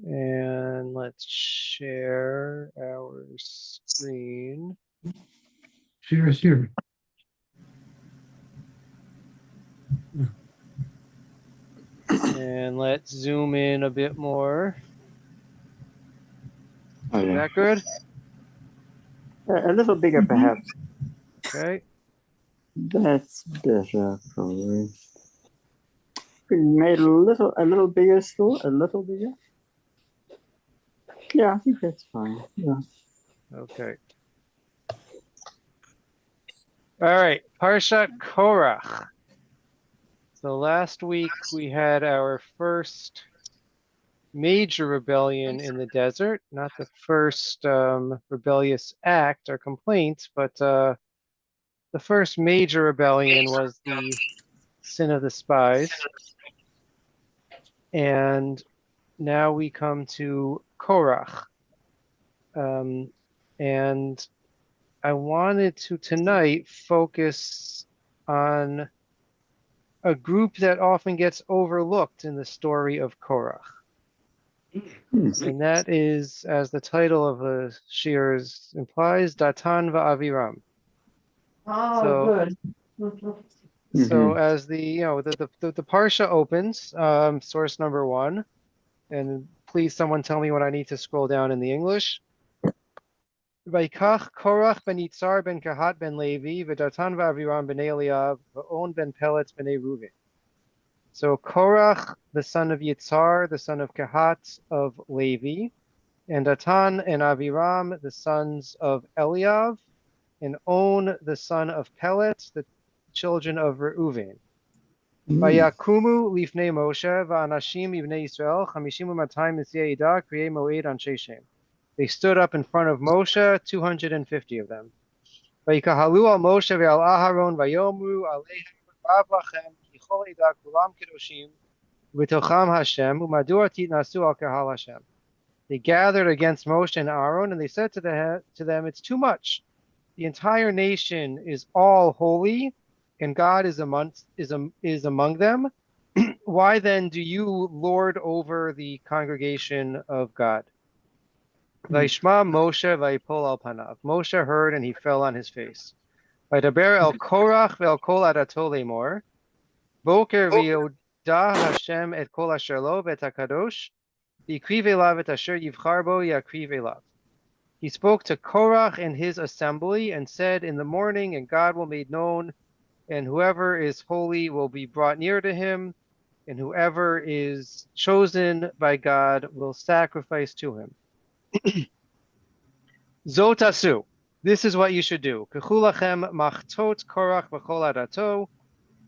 And let's share our screen. Share. And let's zoom in a bit more. Oh, Is yeah. that good? A little bigger, perhaps. Okay. That's better, probably. We made a little bigger still, a little bigger. Yeah, I think that's fine. Yeah. Okay. All right. Parsha Korach. So last week we had our first major rebellion in the desert, not the first rebellious act or complaint, but the first major rebellion was the sin of the spies. And now we come to Korach. And I wanted to tonight focus on a group that often gets overlooked in the story of Korach. And that is, as the title of the shirs implies, Datan va'Aviram. Oh, So, good. so as the parsha opens, source number 1, and please someone tell me when I need to scroll down in the English. Vaikach Korach ben Yitzhar ben Kahat ben Levi v'Datan va'Aviram ben Eliav v'On ben Peletz ben Reuven. So Korach, the son of Yitzhar, the son of Kahat of Levi, and Datan and Aviram, the sons of Eliav, and On, the son of Pelet, the children of Reuven. Vayakumu lifnei Moshe va'anashim ibnei Yisrael chamishim u'matayim nesiei ida kriyei moed anshe Shem. They stood up in front of Moshe, 250 of them. Vayikahalu al Moshe ve'al Aharon vayomru aleihem rav lachem ki chol ida kulam kedoshim v'tocham Hashem u'madua titnasu al kahal Hashem. They gathered against Moshe and Aaron, and they said to them, "It's too much. The entire nation is all holy, and God is among them. Why then do you lord over the congregation of God?" Vaishma Moshe vayipol al panav. Moshe heard and he fell on his face. Vaydaber el Korach ve'el kol adato lemor. Boker v'yodah Hashem et kol asher lo v'et hakadosh. V'yikriv elav et asher yivchar bo yakriv elav. He spoke to Korach and his assembly and said, "In the morning, and God will be made known, and whoever is holy will be brought near to him, and whoever is chosen by God will sacrifice to him." Zotasu. This is what you should do. Kechulachem machtot Korach v'chol adato.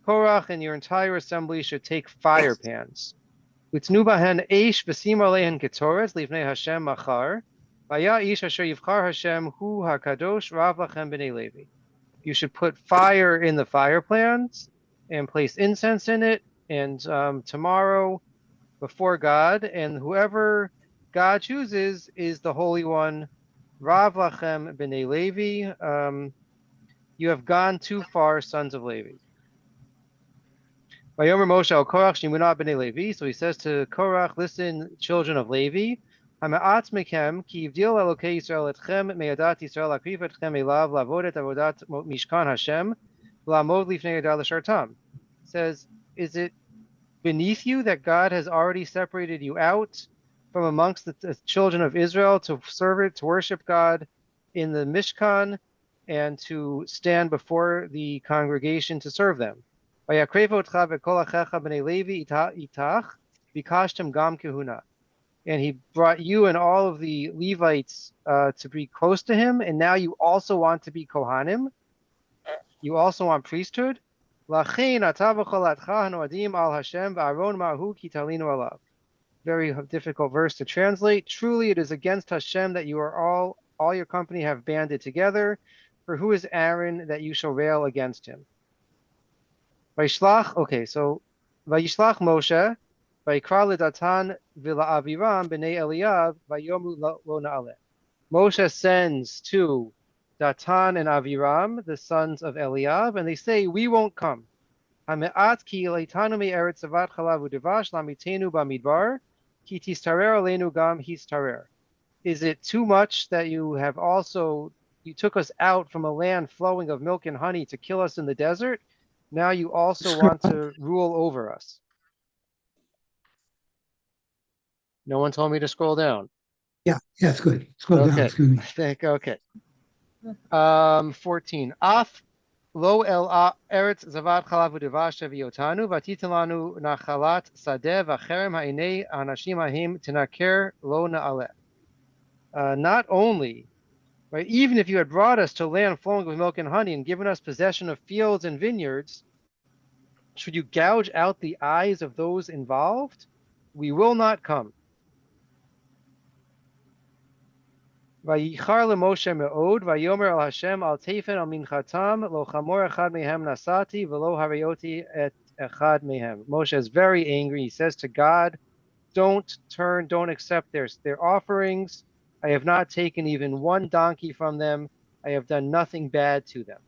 Korach and your entire assembly should take fire pans. Utnu bahen eish v'sim alehen ketoret livnei Hashem machar. Vaya ish asher yivchar Hashem hu hakadosh rav lachem b'nei Levi. You should put fire in the fire pans and place incense in it. And tomorrow, before God, and whoever God chooses is the Holy One. Rav lachem b'nei Levi. You have gone too far, sons of Levi. Vayomer Moshe al Korach shimuna b'nei Levi. So he says to Korach, "Listen, children of Levi. Ha'me'at mekem ki yivdil Elokei Yisrael etchem me'adat Yisrael akriv etchem elav lavod et avodat mishkan Hashem la'amod lifnei yadav l'shartam." Says, is it beneath you that God has already separated you out from amongst the children of Israel to serve it, to worship God in the Mishkan, and to stand before the congregation to serve them? And he brought you and all of the Levites to be close to him, and now you also want to be Kohanim? You also want priesthood? Very difficult verse to translate. Truly, it is against Hashem that you are all your company have banded together. For who is Aaron that you shall rail against him? Vayishlach, okay, so Vayishlach Moshe, Vayikra Datan v'la Aviram b'nei Eliav, Vayomru lo na'aleh. Moshe sends to Datan and Aviram, the sons of Eliav, and they say, "We won't come. Hame'at ki leitanu me'eretz zavat chalav u'devash lamitenu b'midbar, Ki tistarer aleinu gam histarer. Is it too much that you took us out from a land flowing of milk and honey to kill us in the desert? Now you also want to rule over us. No one told me to scroll down. Yeah, it's good. Scroll down, Okay, excuse me. okay. 14. Af lo el eretz zavad chalav u'devash viotanu v'titan lanu nachalat sadeh v'cherem ha'inei anashim ha'im tinaker lo na'aleh. Not only, right, even if you had brought us to land flowing with milk and honey and given us possession of fields and vineyards, should you gouge out the eyes of those involved? We will not come. Vayichar leMoshe me'od, vayomer al Hashem al tefen al minchatam, lo chamor echad mehem nasati, velo harayoti et echad mehem. Moshe is very angry. He says to God, don't accept their offerings. I have not taken even one donkey from them. I have done nothing bad to them.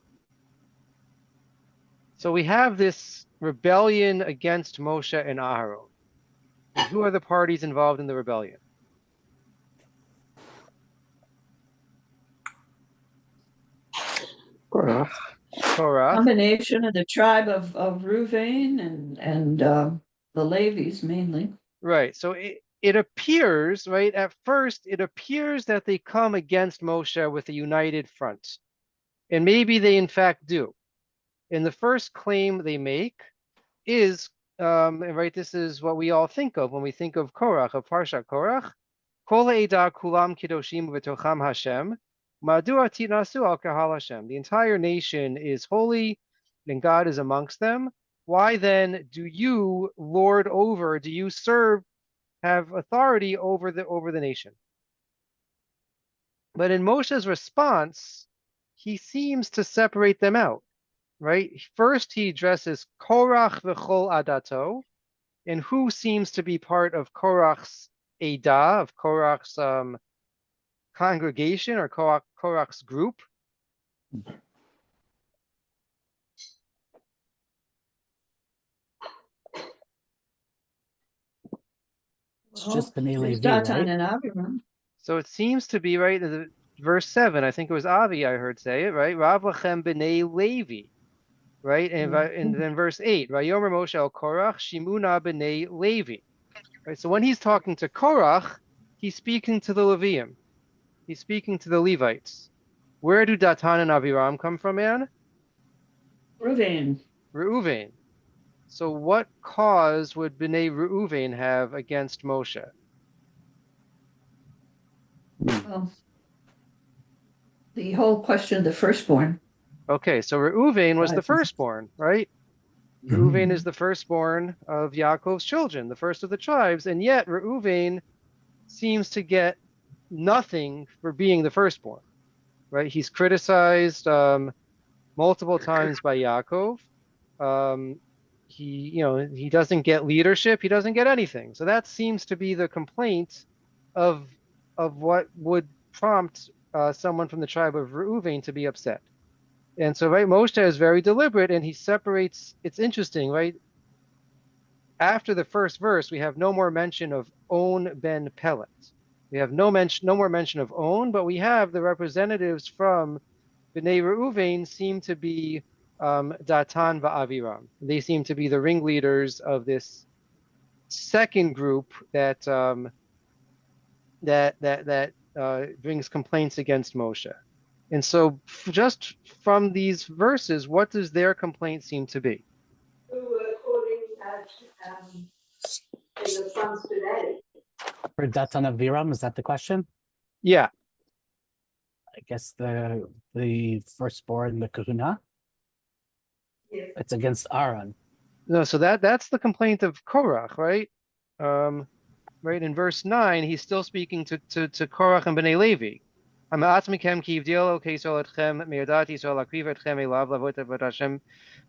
So we have this rebellion against Moshe and Aharon. And who are the parties involved in the rebellion? Korach. Korach. Combination of the tribe of Reuven and the Levies mainly. Right. So it appears, right, at first, it appears that they come against Moshe with a united front. And maybe they in fact do. And the first claim they make is, right, this is what we all think of when we think of Korach, of Parshat Korach. Kol ha'edah kulam kidoshim v'tocham Hashem, madua titnasu al kahal Hashem. The entire nation is holy, and God is amongst them. Why then do you have authority over the nation? But in Moshe's response, he seems to separate them out, right? First, he addresses Korach v'chol adato, and who seems to be part of Korach's Edah, of Korach's congregation, or Korach's group. It's just B'nai Levi, Datan right? and Aviram. So it seems to be, right, verse 7, I think it was Avi I heard say it, right? Rav lachem b'nei Levi, right? And then verse 8, Vayomer Moshe el Korach, Shimuna b'nei Levi. Right, so when he's talking to Korach, he's speaking to the Levium. He's speaking to the Levites. Where do Datan and Aviram come from, man? Reuven. So what cause would B'nai Reuven have against Moshe? Well, the whole question of the firstborn. Okay, so Reuven was the Right. firstborn, right? Reuven is the firstborn of Yaakov's children, the first of the tribes, and yet Reuven seems to get nothing for being the firstborn, right? He's criticized multiple times by Yaakov. He doesn't get leadership. He doesn't get anything. So that seems to be the complaint of what would prompt someone from the tribe of Reuven to be upset. And so, right, Moshe is very deliberate, and he separates. It's interesting, right? After the first verse, we have no more mention of On ben Pelet. We have no more mention of On, but we have the representatives from B'nai Reuven seem to be Datan va'Aviram. They seem to be the ringleaders of this second group that brings complaints against Moshe. And so just from these verses, what does their complaint seem to be? According in the Psalms today. For Datan Aviram, is that the question? Yeah. I guess the firstborn, the kahuna. Yes. It's against Aaron. No, so that's the complaint of Korach, right? Right in verse 9, he's still speaking to Korach and B'nai Levi. Ha'ma'at mikem ki yivdilo ke'yisrael etchem me'yadat Yisrael akriv etchem elav lavot et Hashem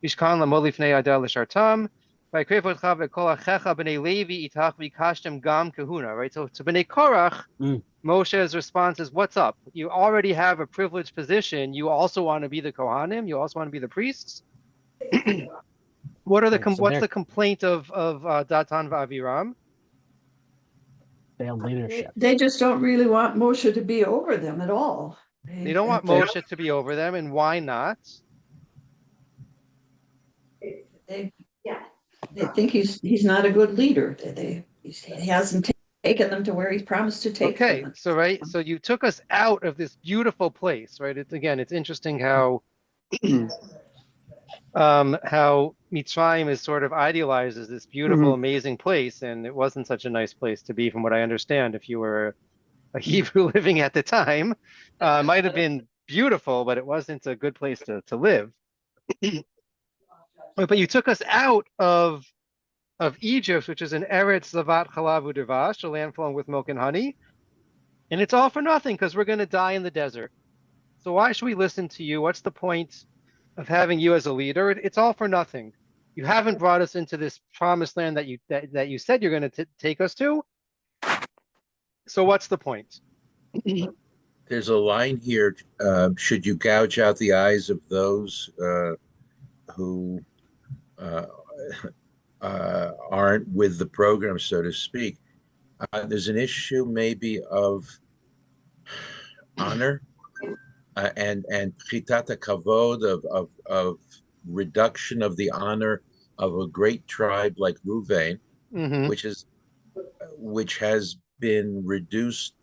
mishkan lamod lifnei adel l'shartam v'akriv otcha v'kol achecha B'nai Levi itach v'ikashtem gam kahuna. Right. So to B'nai Korach, Moshe's response is, "What's up? You already have a privileged position. You also want to be the Kohanim. You also want to be the priests." What's the complaint of Datan v'Aviram? failed leadership. They just don't really want Moshe to be over them at all. They don't want Moshe to be over them, and why not? They, Yeah. they think he's not a good leader. He hasn't taken them to where he's promised to take Okay, them. so so you took us out of this beautiful place, right? It's interesting how how Mitzrayim is sort of idealized as this beautiful, amazing place, and it wasn't such a nice place to be, from what I understand. If you were a Hebrew living at the time, might have been beautiful, but it wasn't a good place to live. But you took us out of Egypt, which is an Eretz Zavat Chalav U'Davash, a land flowing with milk and honey, and it's all for nothing because we're going to die in the desert. So why should we listen to you? What's the point of having you as a leader? It's all for nothing. You haven't brought us into this promised land that you said you're going to take us to. So what's the point? There's a line here. Should you gouge out the eyes of those who aren't with the program, so to speak? There's an issue maybe of honor and chitata kavod of reduction of the honor of a great tribe like Ruvain, Mm-hmm. which has been reduced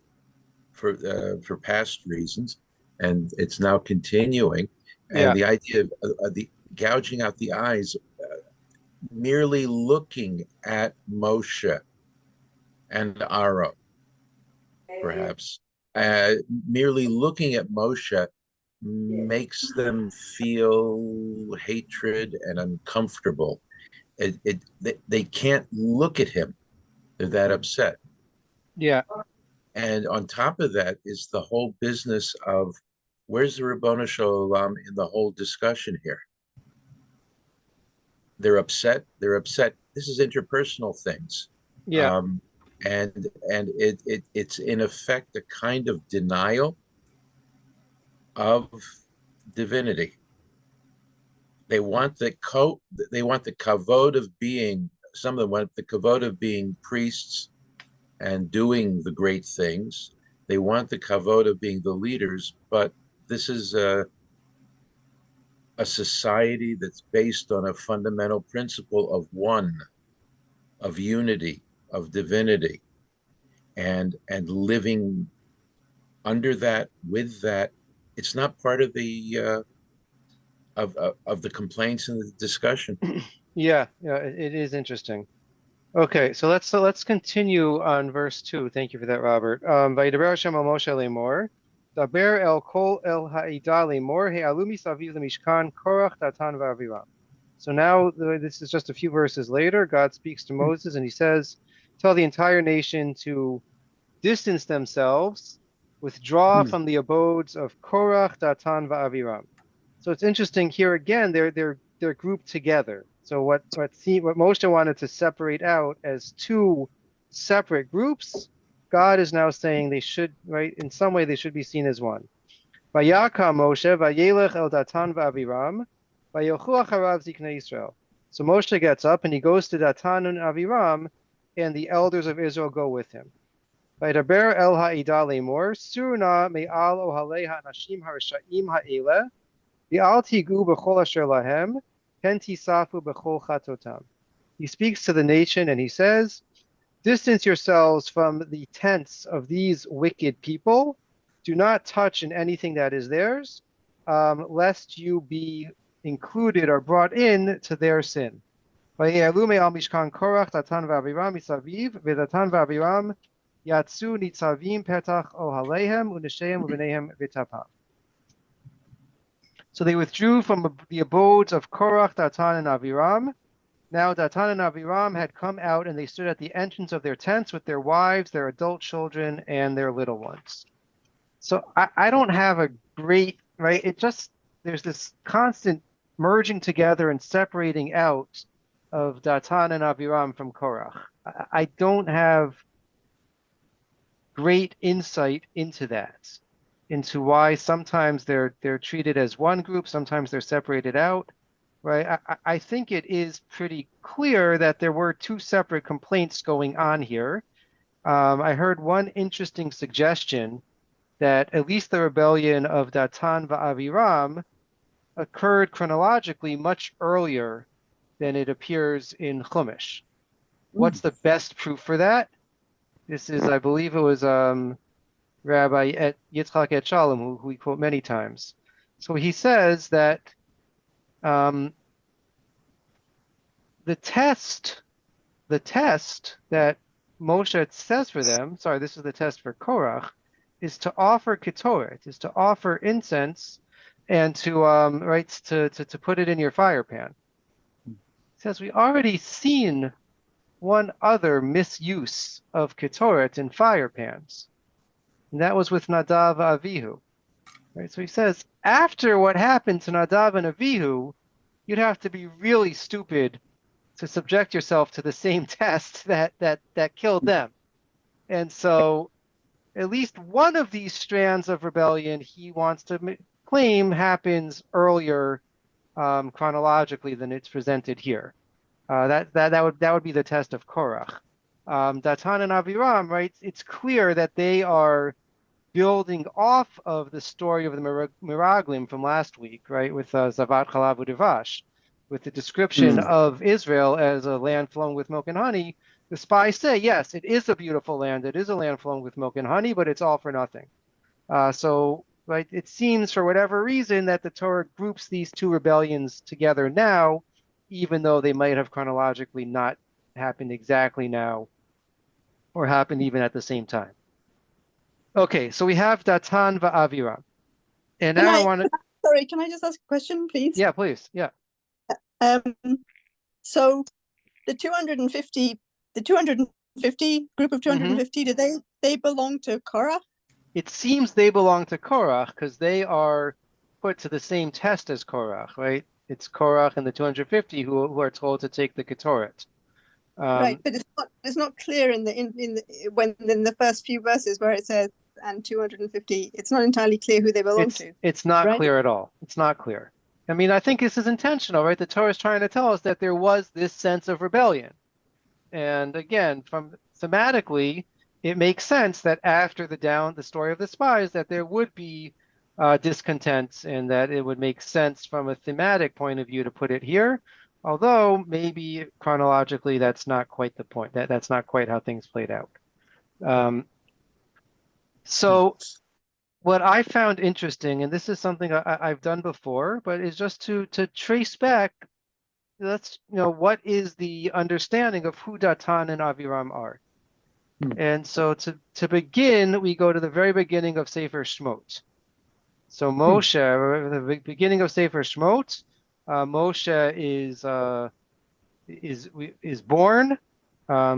for past reasons, and it's now continuing. And Yeah. the idea of the gouging out the eyes, merely looking at Moshe and Aaron, perhaps, merely looking at Moshe makes them feel hatred and uncomfortable. They can't look at him; they're that upset. Yeah. And on top of that is the whole business of where's the Ribbono Shel Olam in the whole discussion here? They're upset. They're upset. This is interpersonal things. Yeah. And it's in effect a kind of denial of divinity. They want the kavod of being. Some of them want the kavod of being priests and doing the great things. They want the kavod of being the leaders, but this is a society that's based on a fundamental principle of one, of unity, of divinity, and living under that, with that. It's not part of the of the complaints and the discussion. Yeah. It is interesting. Okay, so let's continue on verse 2. Thank you for that, Robert. Vayidaber Hashem el Moshe lemor, daber el kol el ha'ida lemor, he'alu misaviv lemishkan Korach, Datan v'Aviram. So now this is just a few verses later. God speaks to Moses and he says, tell the entire nation to distance themselves, withdraw from the abodes of Korach, Datan v'Aviram. So it's interesting here again, they're grouped together. So what Moshe wanted to separate out as two separate groups, God is now saying they should, right, in some way they should be seen as one. Vayaka Moshe vayelech el Datan v'Aviram vayelchu acharav ziknei Yisrael. So Moshe gets up and he goes to Datan and Aviram, and the elders of Israel go with him. Vayidaber el ha'ida lemor, surna me'al ohalei ha'anashim harisha'im ha'eleh, v'al tigu b'chol asher lahem, he speaks to the nation and he says, distance yourselves from the tents of these wicked people. Do not touch in anything that is theirs, lest you be included or brought in to their sin. So they withdrew from the abodes of Korach, Datan, and Aviram. Now Datan and Aviram had come out and they stood at the entrance of their tents with their wives, their adult children, and their little ones. So I don't have a great, right? There's this constant merging together and separating out of Datan and Aviram from Korach. I don't have great insight into that, into why sometimes they're treated as one group, sometimes they're separated out, right? I think it is pretty clear that there were two separate complaints going on here. I heard one interesting suggestion that at least the rebellion of Datan Aviram occurred chronologically much earlier than it appears in Chumash. What's the best proof for that? This is, I believe it was Rabbi Yitzchak Et Shalom, who we quote many times. So he says that the test that Moshe says for them, sorry, this is the test for Korach, is to offer ketoret, is to offer incense, and to to put it in your fire pan. He says we already seen one other misuse of ketoret in fire pans, and that was with Nadav Avihu. Right, so he says after what happened to Nadav and Avihu, you'd have to be really stupid to subject yourself to the same test that killed them. And so at least one of these strands of rebellion he wants to claim happens earlier chronologically than it's presented here. That would be the test of Korach. Datan and Aviram, right? It's clear that they are building off of the story of the Miraglim from last week, right? With Zavat Chalav U'Devash, with the description of Israel as a land flowing with milk and honey. The spies say, yes, it is a beautiful land. It is a land flowing with milk and honey, but it's all for nothing. So, right, it seems for whatever reason that the Torah groups these two rebellions together now, even though they might have chronologically not happened exactly now or happened even at the same time. Okay, so we have Datan va'Aviram. And now I want to... Sorry, can I just ask a question, please? Yeah, please, yeah. So the 250 group of 250, do they belong to Korah? It seems they belong to Korach because they are put to the same test as Korach, right? It's Korach and the 250 who are told to take the Ketoret. Right, but it's not clear in the first few verses where it says and 250. It's not entirely clear who they belong to. It's not right? clear at all. It's not clear. I mean, I think this is intentional, right? The Torah is trying to tell us that there was this sense of rebellion. And again, from thematically, it makes sense that after the story of the spies, that there would be discontent, and that it would make sense from a thematic point of view to put it here. Although maybe chronologically, that's not quite the point. That's not quite how things played out. So what I found interesting, and this is something I've done before, but is just to trace back. What is the understanding of who Datan and Aviram are? And so to begin, we go to the very beginning of Sefer Shmot. So Moshe, the beginning of Sefer Shmot, Moshe is born.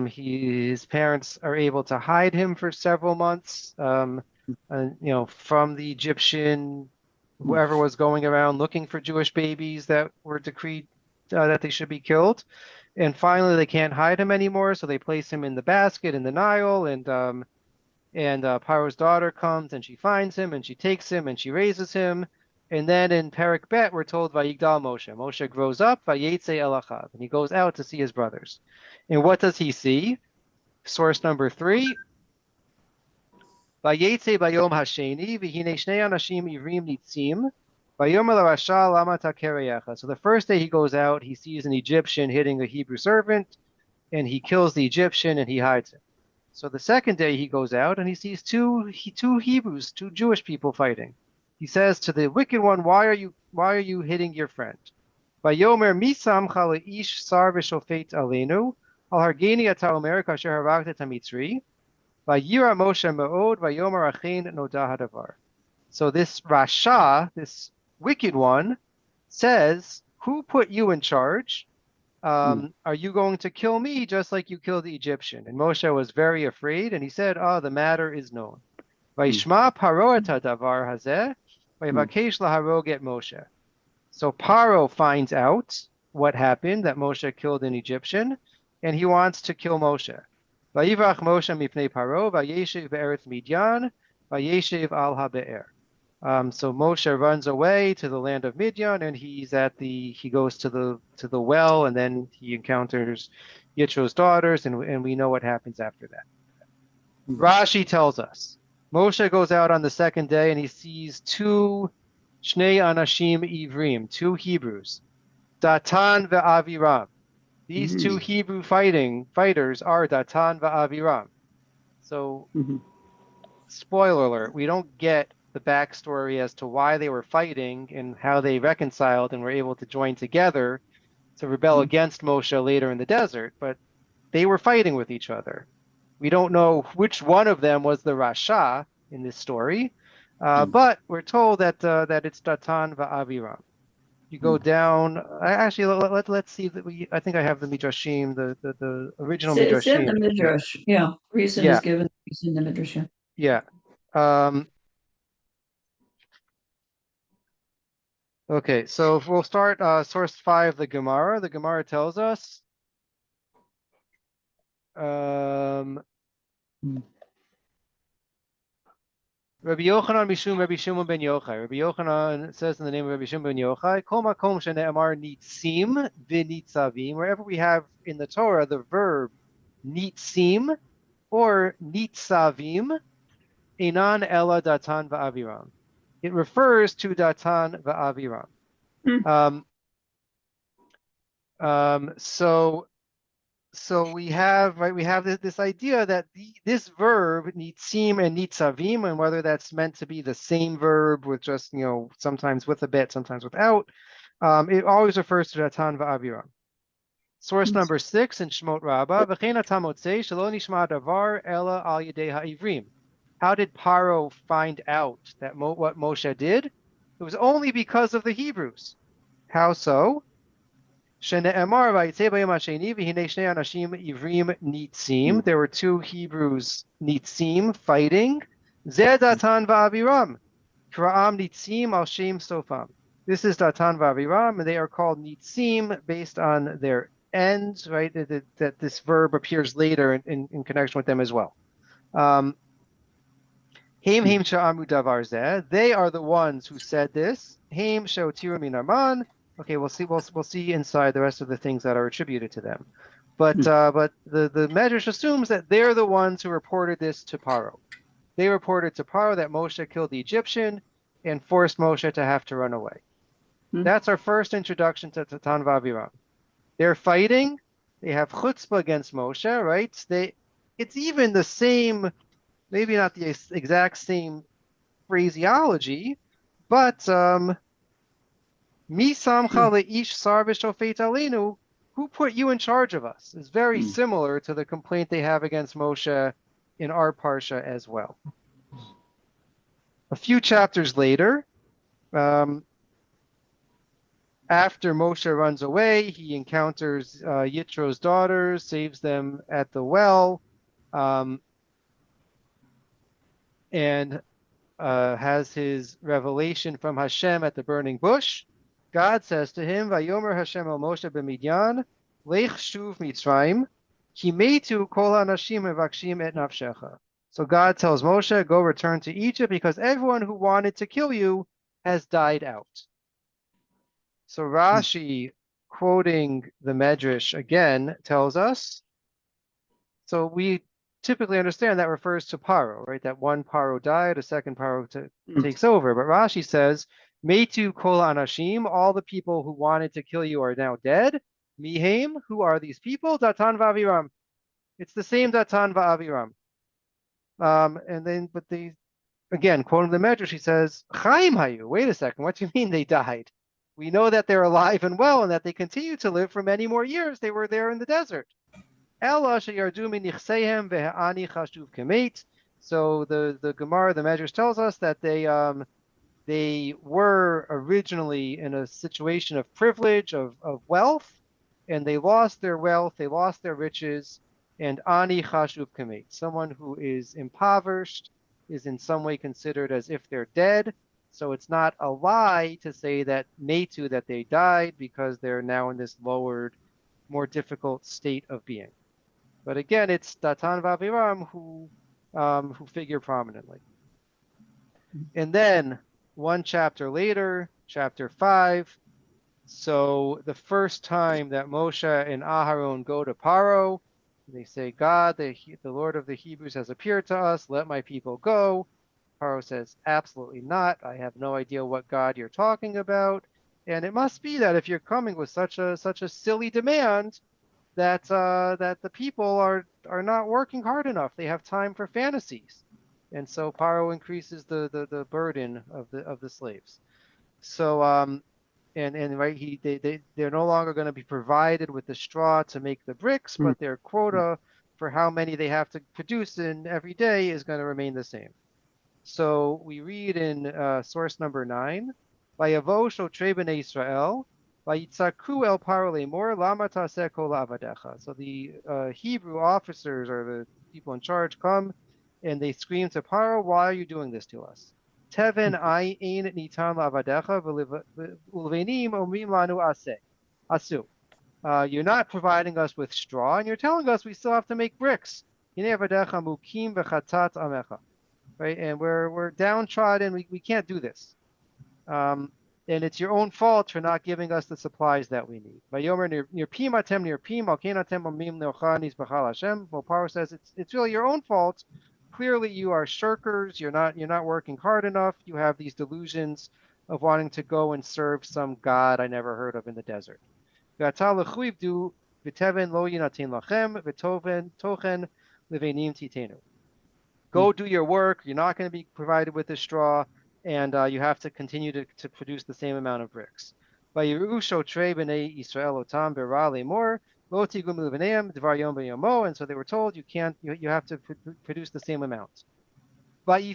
His parents are able to hide him for several months, from the Egyptian, whoever was going around looking for Jewish babies that were decreed that they should be killed. And finally, they can't hide him anymore, so they place him in the basket in the Nile, and Paro's daughter comes and she finds him and she takes him and she raises him. And then in Perek Bet, we're told Vayigdal Moshe. Moshe grows up, Vayetze El Achav, and he goes out to see his brothers. And what does he see? Source number 3. Vayetze Bayom Hasheni, V'hine Shnei Anashim Ivrim Nitzim, Vayomer LaRasha Lama Takereyecha. So the first day he goes out, he sees an Egyptian hitting a Hebrew servant, and he kills the Egyptian and he hides him. So the second day he goes out and he sees two Hebrews, two Jewish people fighting. He says to the wicked one, "Why are you hitting your friend?" Vayomer misam ish sar v'shofet aleinu al hargeni ata omer kasher harakta et hamitzri vayira Moshe me'od vayomer achen noda hadavar. So this Rasha, this wicked one, says, "Who put you in charge? Are you going to kill me just like you killed the Egyptian?" And Moshe was very afraid, and he said, the matter is known. Vayishma Paro et hadavar hazeh, vayvakesh laharog et Moshe. So Paro finds out what happened, that Moshe killed an Egyptian, and he wants to kill Moshe. Vayivrach Moshe mipnei Paro, vayeshev be'eretz Midyan, vayeshev al ha'be'er. So Moshe runs away to the land of Midian, and he goes to the well, and then he encounters Yitro's daughters, and we know what happens after that. Rashi tells us Moshe goes out on the second day and he sees two Shnei Anashim Ivrim, two Hebrews, Datan ve'Aviram. These two Hebrew fighters are Datan ve'Aviram. So, spoiler alert, we don't get the backstory as to why they were fighting and how they reconciled and were able to join together to rebel against Moshe later in the desert, but they were fighting with each other. We don't know which one of them was the Rasha in this story, but we're told that that it's Datan va'Aviram. You go down. Actually, let's see that I think I have the midrashim, the original It's in the midrashim. midrash. Yeah, reason Yeah. is given. It's in the midrash. Yeah. Okay, so we'll start source 5, the Gemara. The Gemara tells us. Rabbi Yochanan Mishum Rabbi Shimon ben Yochai. Rabbi Yochanan says in the name of Rabbi Shimon ben Yochai, Kol makom shene'amar nitzim v'nitzavim. Wherever we have in the Torah the verb nitzim or nitzavim, enan ela datan va'aviram. It refers to Datan va'Aviram. So we have this idea that this verb nitzim and nitzavim, and whether that's meant to be the same verb with just sometimes with a bit, sometimes without, it always refers to Datan va'Aviram. Source number 6 in Shmot Rabbah, v'chein atam motzei shelo nishma davar ela al yedei ha'ivrim. How did Paro find out that what Moshe did? It was only because of the Hebrews. How so? There were two Hebrews nitzim fighting. Datan va'Aviram. Kra'am nitzim al shem sofam. This is Datan va'Aviram, and they are called nitzim based on their ends, right? That this verb appears later in connection with them as well. They are the ones who said this. Haim she'otiru min Arman. Okay, we'll see inside the rest of the things that are attributed to them. But the Medrash assumes that they're the ones who reported this to Paro. They reported to Paro that Moshe killed the Egyptian and forced Moshe to have to run away. That's our first introduction to Datan va'Aviram. They're fighting. They have chutzpah against Moshe, right? It's even the same, maybe not the exact same phraseology, but Mi samcha le'ish sar v'shofet aleinu, who put you in charge of us, is very similar to the complaint they have against Moshe in our parsha as well. A few chapters later, after Moshe runs away, he encounters Yitro's daughters, saves them at the well, and has his revelation from Hashem at the burning bush. God says to him, Vayomer Hashem el Moshe b'Midyan, Lech shuv Mitzrayim, ki metu kol hanashim mevakshim et nafshecha. So God tells Moshe, go return to Egypt because everyone who wanted to kill you has died out. So Rashi, quoting the Medrash again, tells us, so we typically understand that refers to Paro, right? That one Paro died, a second Paro takes over. But Rashi says, Metu kol anashim, all the people who wanted to kill you are now dead. Mihaim, who are these people? Datan va'Aviram. It's the same Datan va'Aviram. But again, quoting the Medrash, he says, Chaim hayu. Wait a second, what do you mean they died? We know that they're alive and well and that they continue to live for many more years. They were there in the desert. So the Gemara, the Medrash tells us that they were originally in a situation of privilege, of wealth, and they lost their wealth, they lost their riches, and ani chashuv kamet, someone who is impoverished is in some way considered as if they're dead. So it's not a lie to say that metu, that they died, because they're now in this lowered, more difficult state of being. But again, it's Datan va'Aviram who figure prominently. And then one chapter later, chapter 5, so the first time that Moshe and Aharon go to Paro, They say, God, the Lord of the Hebrews has appeared to us. Let my people go. Paro says, absolutely not. I have no idea what God you're talking about. And it must be that if you're coming with such a silly demand, that that the people are not working hard enough. They have time for fantasies. And so Paro increases the burden of the slaves. So and right they're no longer going to be provided with the straw to make the bricks, but their quota for how many they have to produce in every day is going to remain the same. So we read in source number 9, Vayavo shotrei bnei Israel, vayitzaku el paro lemor lama taseh kol avadecha. So the Hebrew officers or the people in charge come and they scream to Paro, why are you doing this to us? Teven ein nitan lavadecha ulvenim omrim lanu asu. You're not providing us with straw, and you're telling us we still have to make bricks. Hine avadecha mukim v'chatat amecha. Right, and we're downtrodden. We can't do this. And it's your own fault for not giving us the supplies that we need. Vayomer nirpim atem nirpim alkein atem omim neochanis b'chal Hashem. Well, Paro says it's really your own fault. Clearly, you are shirkers. You're not working hard enough. You have these delusions of wanting to go and serve some god I never heard of in the desert. V'ata lechuivdu v'teven lo yinatin lachem v'toven tochen levenim titenu. Go do your work. You're not going to be provided with the straw, and you have to continue to produce the same amount of bricks. And so they were told you can't. You have to produce the same amount. They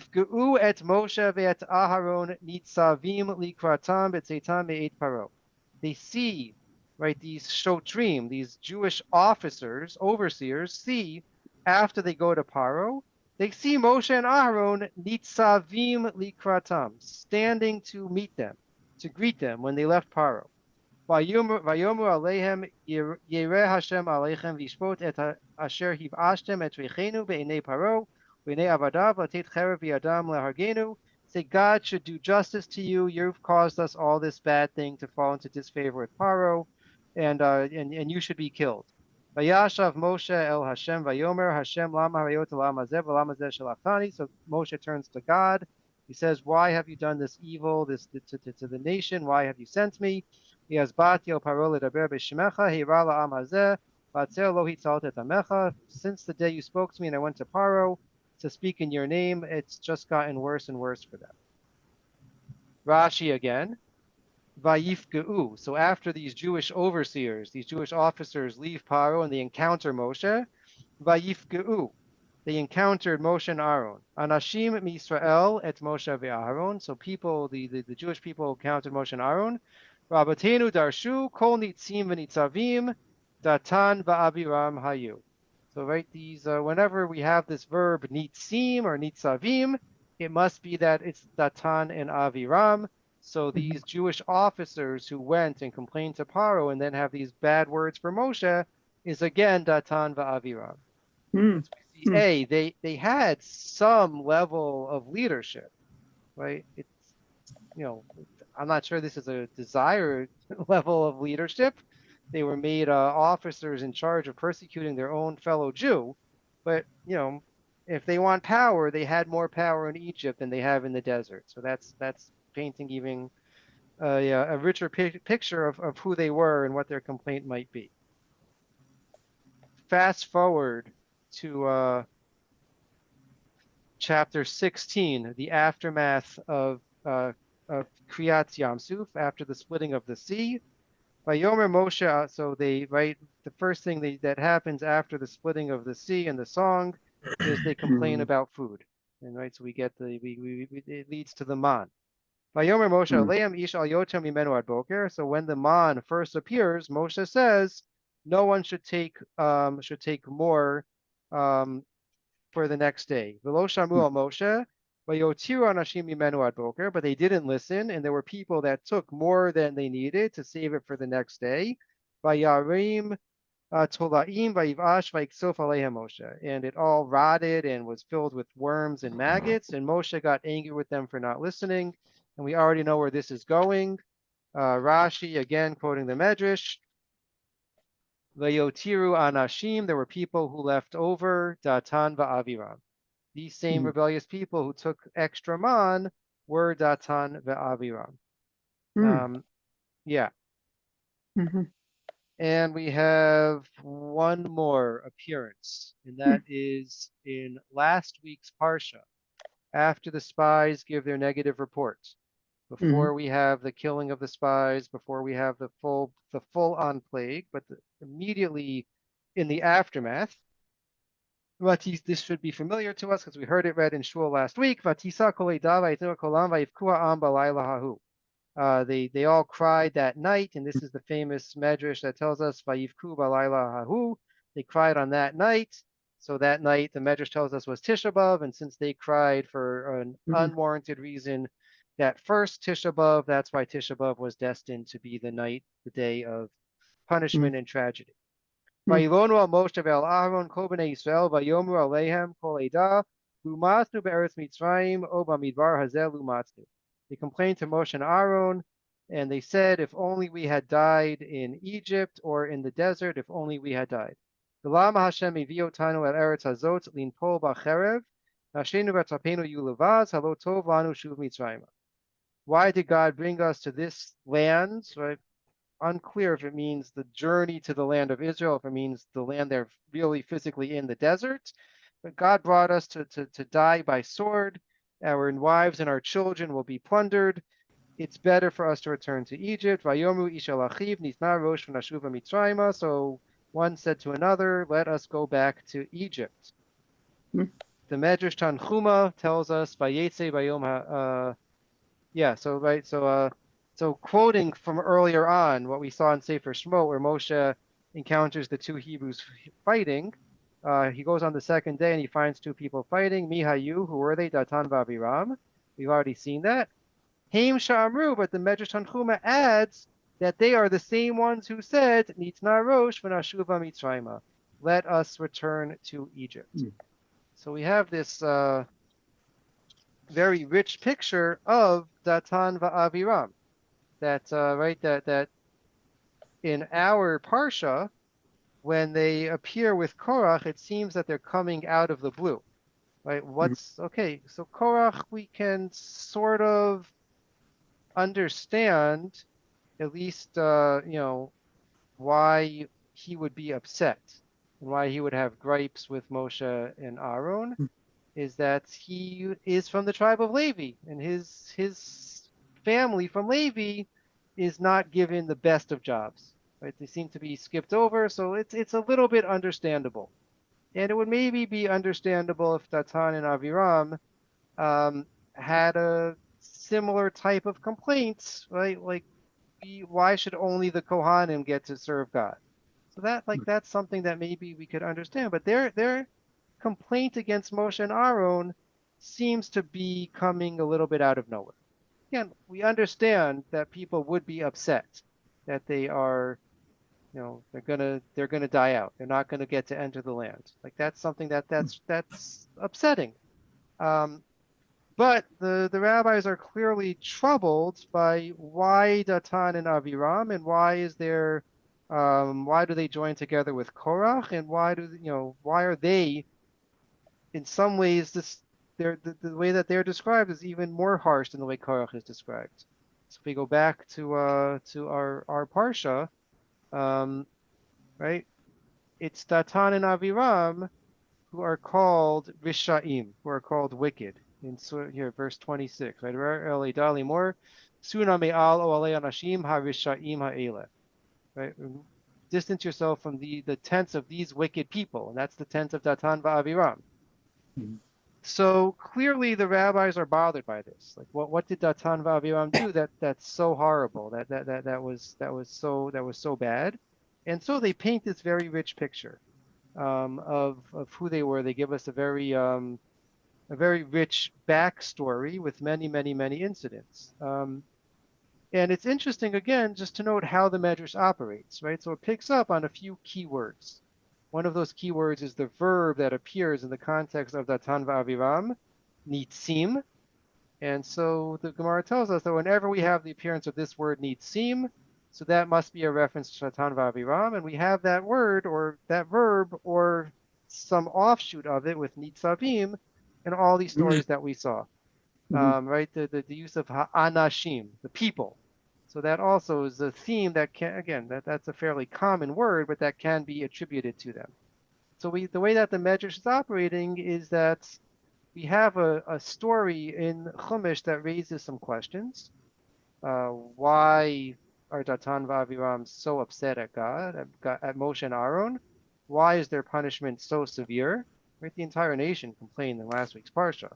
see, right, these shotrim, these Jewish officers, overseers, see after they go to Paro, they see Moshe and Aharon nitzavim likratam, standing to meet them, to greet them when they left Paro. Vayomu alehem yireh Hashem aleichem vishpot et asher hivashtem et reichenu be'enei Paro be'enei avadav latet cherev v'yadam lehargenu. Say God should do justice to you. You've caused us all this bad thing to fall into disfavor with Paro, and you should be killed. Vayashav Moshe el Hashem vayomer Hashem lama harayot lama zeh v'lama zeh shalachani. So Moshe turns to God. He says, why have you done this evil to the nation? Why have you sent me? He has bati el Paro ledaber b'shemecha heira la'am hazeh v'atzel lo hitzalt et amecha. Since the day you spoke to me and I went to Paro to speak in your name, it's just gotten worse and worse for them. Rashi again. Vayifgeu. So after these Jewish overseers, these Jewish officers leave Paro and they encounter Moshe, Vayifgeu. They encountered Moshe and Aaron. Anashim Misrael et Moshe ve'Aaron. So people, the Jewish people encountered Moshe and Aaron. Rabbatenu darshu kol nitzim v'nitzavim Datan va'Aviram hayu. So right, these whenever we have this verb nitzim or nitzavim, it must be that it's Datan and Aviram. So these Jewish officers who went and complained to Paro and then have these bad words for Moshe is again Datan va'Aviram. They had some level of leadership, right? It's, I'm not sure this is a desired level of leadership. They were made officers in charge of persecuting their own fellow Jew, but if they want power, they had more power in Egypt than they have in the desert. So that's painting even a richer picture of who they were and what their complaint might be. Fast forward to chapter 16, the aftermath of Kriyat Yamsuf, after the splitting of the sea. Vayomer Moshe, so the first thing that happens after the splitting of the sea and the song is they complain about food. And right, so we get it leads to the man. Vayomer Moshe aleim ish al yotem mimenu ad boker. So when the man first appears, Moshe says no one should take more for the next day. V'lo shamu al Moshe vayotiru anashim mimenu ad boker. But they didn't listen, and there were people that took more than they needed to save it for the next day. Vayarim tolaim vayivash vayiksof aleihem Moshe, and it all rotted and was filled with worms and maggots. And Moshe got angry with them for not listening. And we already know where this is going. Rashi, again, quoting the Medrash. Vayotiru anashim, there were people who left over, Datan va'aviram. These same Mhm. rebellious people who took extra man were Datan va'aviram. Mm. Yeah. Mhm. And we have one more appearance, and that is in last week's Parsha, after the spies give their negative reports, before we have the killing of the spies, before we have the full-on plague, but immediately in the aftermath, this should be familiar to us because we heard it read in Shul last week. Vatisa kol edav vayitnu kolam vayivku ha'am balayla hahu. They all cried that night, and this is the famous medrash that tells us vayivku balayla hahu. They cried on that night. So that night, the medrash tells us was Tisha B'av, and since they cried for an unwarranted reason, that first Tisha B'av, that's why Tisha B'av was destined to be the night, the day of punishment and tragedy. Vayilonu al Moshe ve'al Aaron kol bnei Yisrael vayomu aleihem kol eda lumatnu be'eretz Mitzrayim o b'midbar hazeh lumatnu. They complained to Moshe and Aaron, and they said, if only we had died in Egypt or in the desert, if only we had died. V'lama Hashem evi otanu el eretz hazot linpol b'cherev nashenu v'tzapenu yulevaz halo tov lanu shuv Mitzrayim. Why did God bring us to this land, right? Unclear if it means the journey to the land of Israel, if it means the land they're really physically in the desert. But God brought us to die by sword. Our wives and our children will be plundered. It's better for us to return to Egypt. Vayomu ishal achiv nisna rosh v'nashuva mitzrayma. So one said to another, let us go back to Egypt. The Medrash Tanchuma tells us, vayetze vayom so quoting from earlier on, what we saw in Sefer Shemot, where Moshe encounters the two Hebrews fighting, he goes on the second day and he finds two people fighting. Mihayu, who were they? Datan v'Aviram. We've already seen that. Haim Sha'amru, but the Medrash Tanchuma adds that they are the same ones who said, Nitna Rosh v'nashuva Mitzrayma. Let us return to Egypt. So we have this very rich picture of Datan va'Aviram. That in our Parsha, when they appear with Korach, it seems that they're coming out of the blue, right? Okay, so Korach, we can sort of understand at least, why he would be upset and why he would have gripes with Moshe and Aaron, is that he is from the tribe of Levi, and his family from Levi is not given the best of jobs, right? They seem to be skipped over, so it's a little bit understandable. And it would maybe be understandable if Datan and Aviram had a similar type of complaints, right? Like, why should only the Kohanim get to serve God? So that's something that maybe we could understand. But their complaint against Moshe and Aaron seems to be coming a little bit out of nowhere. Again, we understand that people would be upset that they are, they're gonna die out. They're not gonna get to enter the land. Like, that's something that's upsetting. But the rabbis are clearly troubled by why Datan and Aviram, and why do they join together with Korach, and why are they, in some ways, the way that they're described is even more harsh than the way Korach is described. So if we go back to our Parsha, right, it's Datan and Aviram who are called Rishaim, who are called wicked. In here, verse 26, right? Right? Distance yourself from the tents of these wicked people, and that's the tent of Datan va'Aviram. So clearly the rabbis are bothered by this. Like, what did Datan va'Aviram do that's so horrible, that was so bad? And so they paint this very rich picture of who they were. They give us a very rich backstory with many, many, many incidents. And it's interesting, again, just to note how the Medrash operates, right? So it picks up on a few keywords. One of those keywords is the verb that appears in the context of Datan va'Aviram, nitzim. And so the Gemara tells us that whenever we have the appearance of this word nitzim, So that must be a reference to Datan v'Aviram, and we have that word or that verb or some offshoot of it with nitzavim in all these stories that we saw. Right, the use of anashim, the people. So that also is a theme that can, again, that's a fairly common word, but that can be attributed to them. So the way that the Medrash is operating is that we have a story in Chumash that raises some questions. Why are Datan v'Aviram so upset at God, at Moshe and Aaron? Why is their punishment so severe? Right, the entire nation complained in last week's parsha,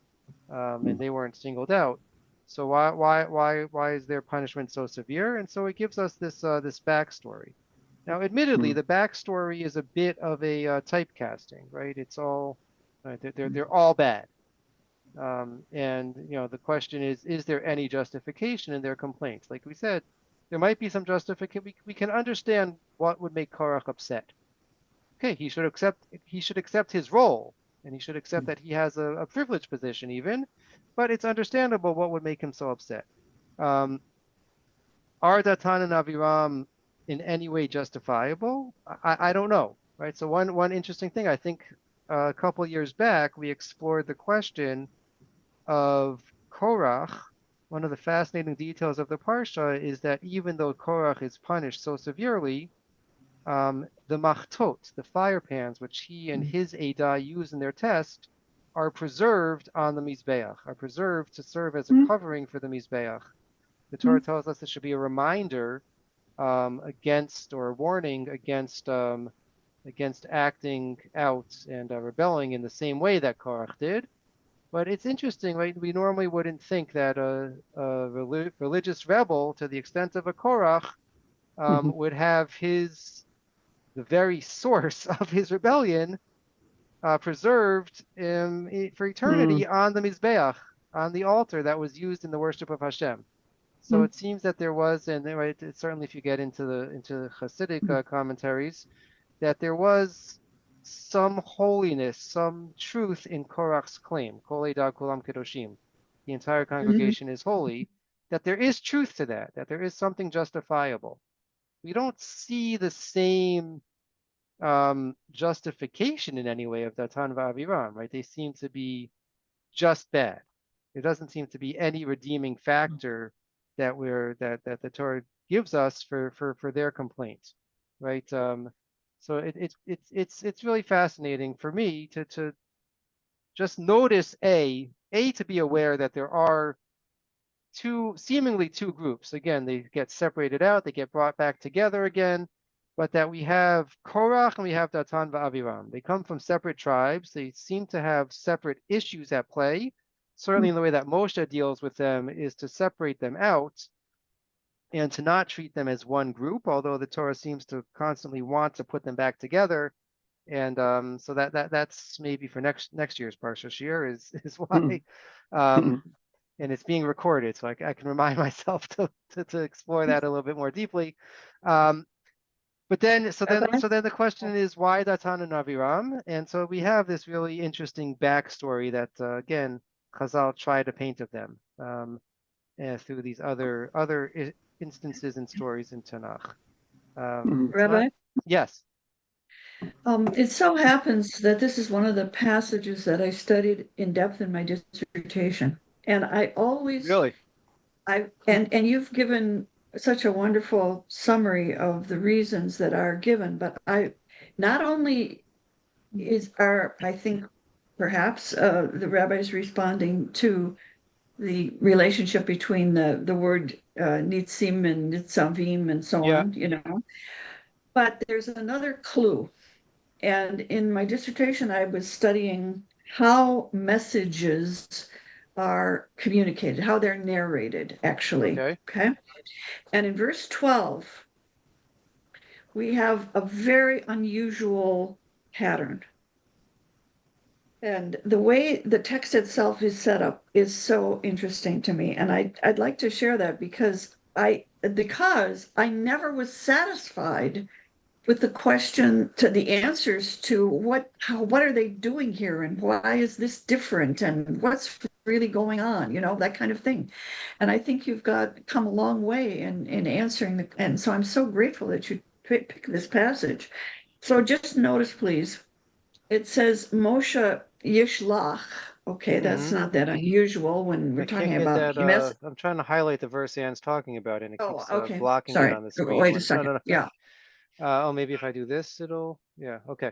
and they weren't singled out. So why is their punishment so severe? And so it gives us this backstory. Now, admittedly, the backstory is a bit of a typecasting, right? It's all they're all bad. And the question is there any justification in their complaints? Like we said, there might be some justification. We can understand what would make Korach upset. Okay, he should accept his role, and he should accept that he has a privileged position even, but it's understandable what would make him so upset. Are Datan and Aviram in any way justifiable? I don't know, right? So one interesting thing, I think a couple years back, we explored the question of Korach. One of the fascinating details of the Parsha is that even though Korach is punished so severely, the machtot, the fire pans, which he and his Eidah use in their test, are preserved on the Mizbeach, are preserved to serve as a covering for the Mizbeach. The Torah tells us it should be a reminder against, or a warning against acting out and rebelling in the same way that Korach did. But it's interesting, right? We normally wouldn't think that a religious rebel, to the extent of a Korach, would have the very source of his rebellion preserved for eternity on the Mizbeach, on the altar that was used in the worship of Hashem. So it seems that there was, and right, certainly if you get into Hasidic commentaries, that there was some holiness, some truth in Korach's claim, Kol Eidah Kulam Kedoshim, the entire congregation is holy, that there is truth to that there is something justifiable. We don't see the same justification in any way of Datan v'Aviram, right? They seem to be just bad. There doesn't seem to be any redeeming factor that the Torah gives us for their complaint, right? So it's really fascinating for me to just notice to be aware that there are seemingly two groups. Again, they get separated out, they get brought back together again, but that we have Korach and we have Datan v'Aviram. They come from separate tribes. They seem to have separate issues at play. Certainly in the way that Moshe deals with them is to separate them out and to not treat them as one group, although the Torah seems to constantly want to put them back together. And so that's maybe for next year's Parsha Shir is why. And it's being recorded, so I can remind myself to explore that a little bit more deeply. But then the question is, why Datan and Aviram? And so we have this really interesting backstory that again Chazal try to paint of them through these other instances and stories in Tanakh. Rabbi? Yes. It so happens that this is one of the passages that I studied in depth in my dissertation. And I always Really? And you've given such a wonderful summary of the reasons that are given, but not only I think perhaps the rabbis responding to the relationship between the word nitzim and nitzavim and so on, but there's another clue. And in my dissertation, I was studying how messages are communicated, how they're narrated, actually. Okay. And in verse 12, we have a very unusual pattern. And the way the text itself is set up is so interesting to me. And I'd like to share that because I never was satisfied with the question to the answers to what are they doing here and why is this different and what's really going on, that kind of thing. And I think you've come a long way in answering and so I'm so grateful that you pick this passage. So just notice, please, it says Moshe Yishlach. Okay, that's not that unusual when we're I talking can't get about that. I'm trying to highlight the verse Anne's talking about, and it Oh, keeps okay. blocking it Sorry. on the screen. Wait a second. No. Yeah. Oh, maybe if I do this, yeah, okay.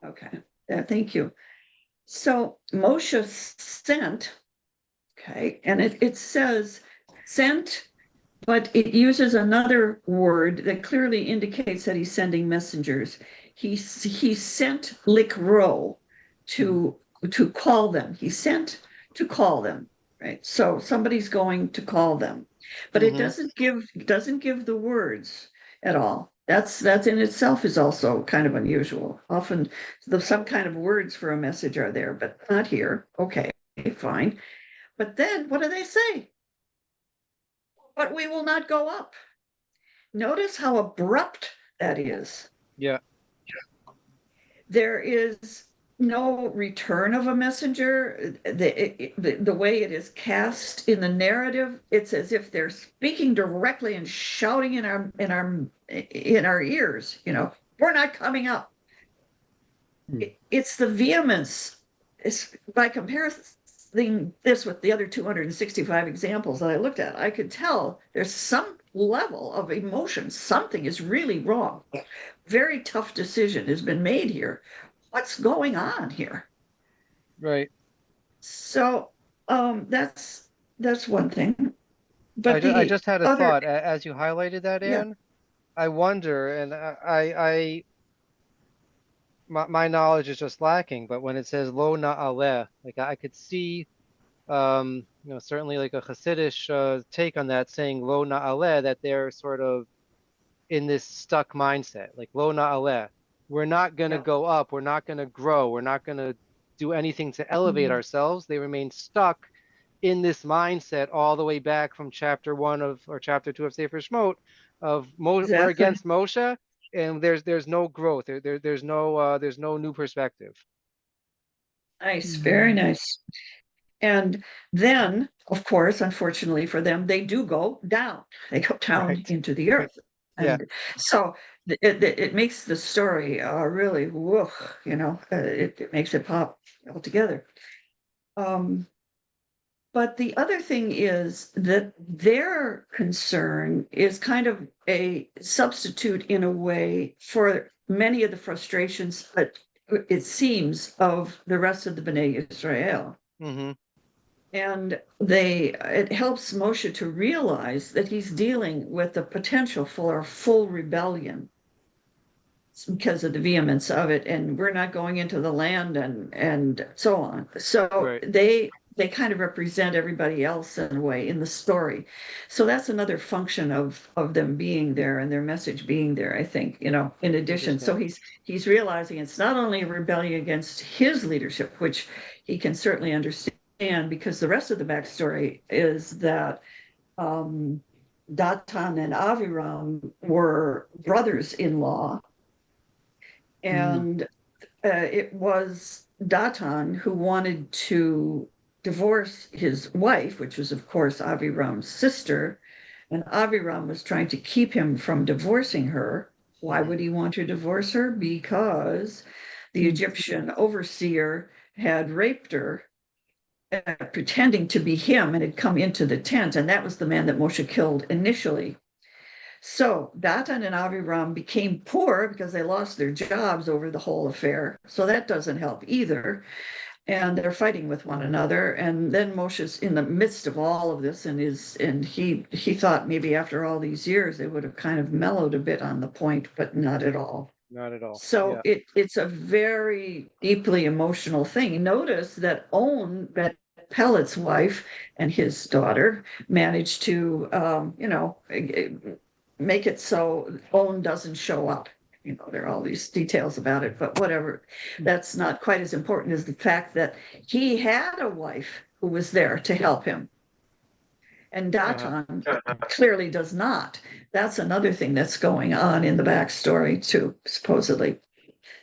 Okay. Yeah, thank you. So Moshe sent, okay, and it says sent, but it uses another word that clearly indicates that he's sending messengers. He sent likro to call them. He sent to call them, right? So somebody's going to call them, but it doesn't give the words at all. That's in itself is also kind of unusual. Often some kind of words for a message are there, but not here. Okay, fine. But then what do they say? But we will not go up. Notice how abrupt that is. Yeah. There is no return of a messenger. The way it is cast in the narrative, it's as if they're speaking directly and shouting in our ears. We're not coming up. It's the vehemence. It's, by comparison this with the other 265 examples that I looked at, I could tell there's some level of emotion. Something is really wrong. Very tough decision has been made here. What's going on here? Right. So that's one thing. But I just had a other, thought as you highlighted that, Anne. I wonder, and my knowledge is just lacking, but when it says lo na'aleh, like I could see, certainly like a Hasidic take on that, saying lo na'aleh, that they're sort of in this stuck mindset, like lo na'aleh. We're not going to go up. We're not going to grow. We're not going to do anything to elevate ourselves. They remain stuck in this mindset all the way back from chapter 1 or chapter 2 of Sefer Shemot of we're against Moshe, and there's no growth. There's no new perspective. Nice, very nice. And then, of course, unfortunately for them, they do go down. They go down into the earth. And so it makes the story really, whoa, it makes it pop altogether. But the other thing is that their concern is kind of a substitute in a way for many of the frustrations, it seems, of the rest of the Bnei Israel. And it helps Moshe to realize that he's dealing with the potential for a full rebellion because of the vehemence of it, and we're not going into the land and so on. So they kind of represent everybody else in a way in the story. So that's another function of them being there and their message being there, I think, in addition. So he's realizing it's not only a rebellion against his leadership, which he can certainly understand, because the rest of the backstory is that Datan and Aviram were brothers-in-law, and it was Datan who wanted to divorce his wife, which was, of course, Aviram's sister, and Aviram was trying to keep him from divorcing her. Why would he want to divorce her? Because the Egyptian overseer had raped her, pretending to be him, and had come into the tent, and that was the man that Moshe killed initially. So Datan and Aviram became poor because they lost their jobs over the whole affair. So that doesn't help either. And they're fighting with one another. And then Moshe's in the midst of all of this, and he thought maybe after all these years they would have kind of mellowed a bit on the point, but not at all. Not at all. So it's a very deeply emotional thing. Notice that Pellet's wife and his daughter managed to, make it so On doesn't show up. There are all these details about it, but whatever. That's not quite as important as the fact that he had a wife who was there to help him. And Datan clearly does not. That's another thing that's going on in the backstory too, supposedly.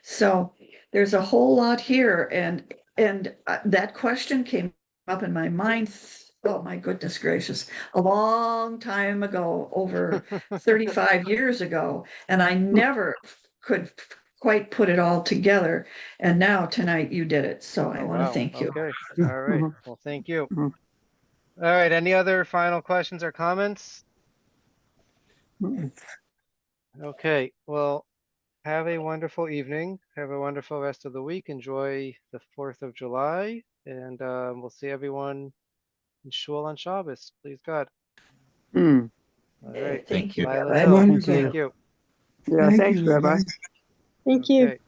So there's a whole lot here, and that question came up in my mind. Oh my goodness gracious, a long time ago, over 35 years ago, and I never could quite put it all together. And now tonight you did it, so I Oh, want to wow. thank you. Okay. All right. Mhm. Well, thank you. Mhm. All right. Any other final questions or comments? Okay. Well, have a wonderful evening. Have a wonderful rest of the week. Enjoy the 4th of July. And we'll see everyone in Shul on Shabbos. Please God. Hmm. All right. Thank you, you. Lila Rabbi. Hill. Wonderful. Thank you. Yeah, Thank thanks, you, Rabbi. everybody. Thank you. Okay.